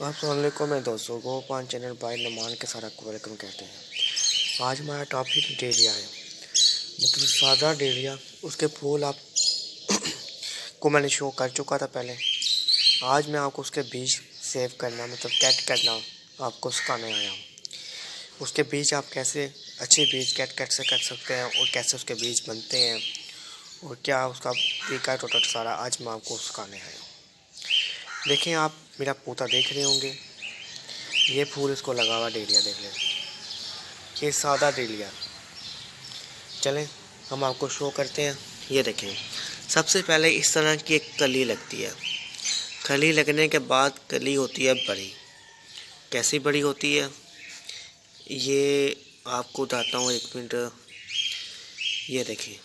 अस्सलामुअलैकुम मैं दोस्तों को पान चैनल बाय नुमान के सारा को वेलकम कहते हैं। आज हमारा टॉपिक डेलिया है, मतलब सादा डेलिया। उसके फूल आप को मैंने शो कर चुका था पहले। आज मैं आपको उसके बीज सेव करना, मतलब कैट करना आपको सिखाने आया हूँ। उसके बीज आप कैसे अच्छे बीज कैसे कर सकते हैं और कैसे उसके बीज बनते हैं और क्या उसका तरीका टोटल सारा आज मैं आपको सिखाने आया हूँ। देखें, आप मेरा पोता देख रहे होंगे, ये फूल इसको लगा हुआ डेलिया देख लें, ये सादा डेलिया। चलें हम आपको शो करते हैं। ये देखें, सबसे पहले इस तरह की एक कली लगती है। कली लगने के बाद कली होती है बड़ी। कैसी बड़ी होती है ये आपको बताता हूँ, एक मिनट। ये देखें,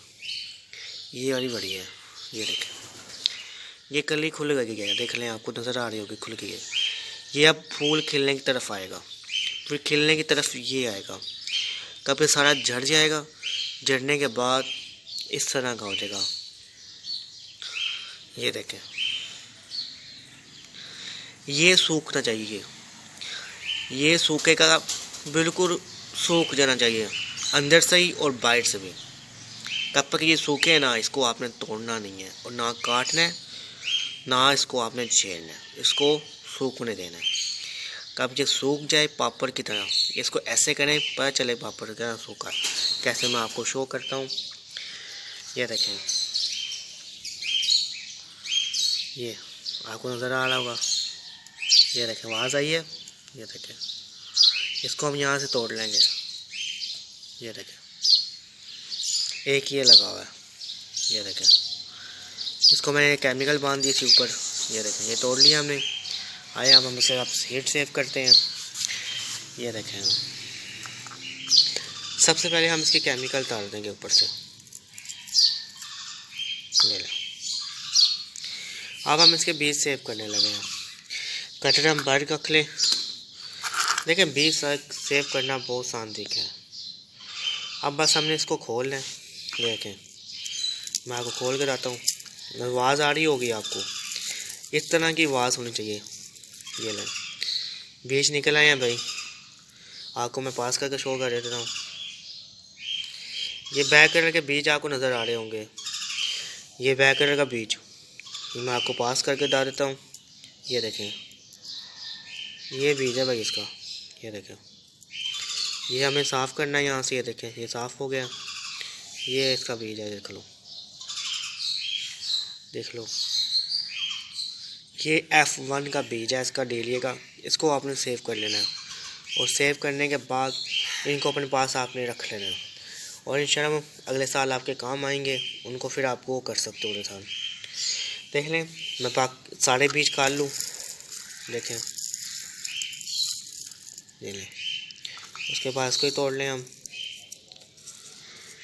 ये वाली बड़ी है। ये देखें, ये कली खुल गई है, देख लें, आपको नज़र आ रही होगी खुल गई है। ये अब फूल खिलने की तरफ आएगा, फिर खिलने की तरफ ये आएगा, कभी सारा झड़ जाएगा। झड़ने के बाद इस तरह का हो जाएगा। ये देखें, ये सूखना चाहिए, ये सूखेगा, बिल्कुल सूख जाना चाहिए अंदर से ही और बाहर से भी। तब तक ये सूखे ना, इसको आपने तोड़ना नहीं है और ना काटना है, ना इसको आपने छेड़ना है, इसको सूखने देना है। कब ये सूख जाए पापड़ की तरह, इसको ऐसे करें पता चले पापड़ की तरह सूखा। कैसे मैं आपको शो करता हूँ। ये देखें, ये आपको नज़र आ रहा होगा। ये देखें, आवाज़ आई है। ये देखें, इसको हम यहाँ से तोड़ लेंगे। ये देखें, एक ये लगा हुआ है। ये देखें, इसको मैंने केमिकल बांध दी थी ऊपर। ये देखें, ये तोड़ लिया हमने। आए हम इसे आप सीड सेव करते हैं। ये देखें, सबसे पहले हम इसके केमिकल डाल देंगे ऊपर से। ये लें, अब हम इसके बीज सेव करने लगे हैं। कटर हम भर रख लें। देखें, बीज सेव करना बहुत आसान तरीका है। अब बस हमने इसको खोल लें। देखें, मैं आपको खोल कर आता हूँ। आवाज़ आ रही होगी आपको, इस तरह की आवाज़ होनी चाहिए। ये लें, बीज निकल आए हैं भाई, आपको मैं पास करके शो कर देता हूँ। ये बैक कलर के बीज आपको नज़र आ रहे होंगे, ये बैक कलर का बीज मैं आपको पास करके बता देता हूँ। ये देखें, ये बीज है भाई इसका। ये देखें, ये हमें साफ़ करना है यहाँ से। ये देखें, ये साफ़ हो गया। ये इसका बीज है, देख लो, देख लो, ये F1 का बीज है इसका डेलिया का। इसको आपने सेव कर लेना है और सेव करने के बाद इनको अपने पास आपने रख लेना है और इंशाल्लाह अगले साल आपके काम आएंगे। उनको फिर आप वो कर सकते हो अगले साल। देख लें, मैं सारे बीज काट लूँ। देखें, ये लें, उसके बाद इसको ही तोड़ लें हम।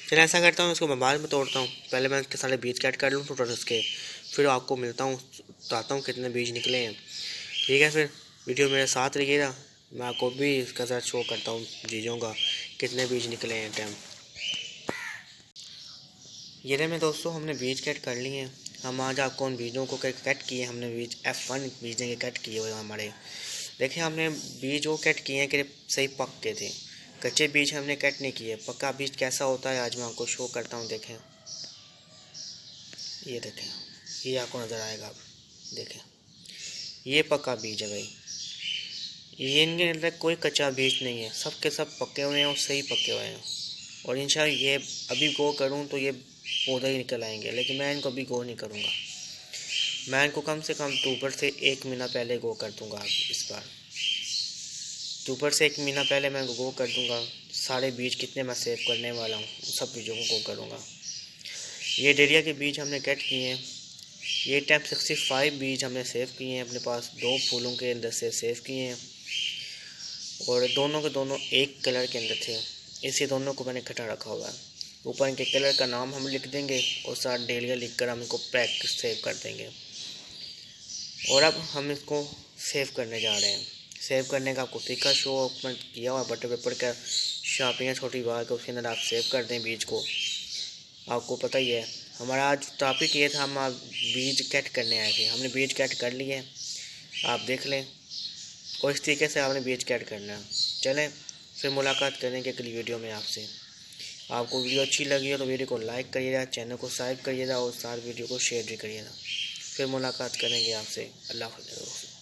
चलिए ऐसा करता हूँ, इसको मैं बाद में तोड़ता हूँ। पहले मैं इसके सारे बीज कट कर लूँ टोटल इसके, फिर आपको मिलता हूँ, बताता हूँ कितने बीज निकले हैं। ठीक है, फिर वीडियो मेरे साथ रहिएगा। मैं आपको भी इसका साथ शो करता हूँ बीजों का कितने बीज निकले हैं टाइम। ये रहे मेरे दोस्तों, हमने बीज कट कर लिए हैं। हम आज आपको उन बीजों को कट किए, हमने बीज F1 बीजों के कट किए हुए हमारे। देखिए, हमने बीज वो कट किए हैं कि सही पक के थे, कच्चे बीज हमने कट नहीं किए। पक्का बीज कैसा होता है आज मैं आपको शो करता हूँ। देखें, ये देखें, ये आपको नज़र आएगा। अब देखें, ये पक्का बीज है भाई। ये इनके अंदर कोई कच्चा बीज नहीं है, सब के सब पके हुए हैं और सही पके हुए हैं। और इंशाल्लाह ये अभी गो करूँ तो ये पौधे ही निकल आएंगे, लेकिन मैं इनको अभी गो नहीं करूँगा। मैं इनको कम से कम अक्टूबर से 1 महीना पहले गो कर दूँगा। इस बार अक्टूबर से 1 महीना पहले मैं गो कर दूँगा। सारे बीज कितने मैं सेव करने वाला हूँ, सब बीजों को गो करूँगा। ये डेलिया के बीज हमने कट किए हैं। ये टाइप 65 बीज हमने सेव किए हैं अपने पास, 2 फूलों के अंदर से सेव किए हैं और दोनों के दोनों एक कलर के अंदर थे। इसी दोनों को मैंने इकट्ठा रखा हुआ है। ऊपर इनके कलर का नाम हम लिख देंगे और साथ डेलिया लिख कर हम इनको पैक सेव कर देंगे। और अब हम इसको सेव करने जा रहे हैं। सेव करने का आपको तरीका शो मैं किया हुआ, बटर पेपर का शापियाँ छोटी बार के उसके अंदर आप सेव कर दें बीज को। आपको पता ही है हमारा आज टॉपिक ये था, हम बीज कट करने आए थे। हमने बीज कट कर लिए, आप देख लें। और इस तरीके से आपने बीज ऐड करना है। चलें फिर मुलाकात करेंगे अगली वीडियो में आपसे। आपको वीडियो अच्छी लगी हो तो वीडियो को लाइक करिएगा, चैनल को सब्सक्राइब करिएगा और साथ वीडियो को शेयर भी करिएगा। फिर मुलाकात करेंगे आपसे। अल्लाह हाफ़िज़।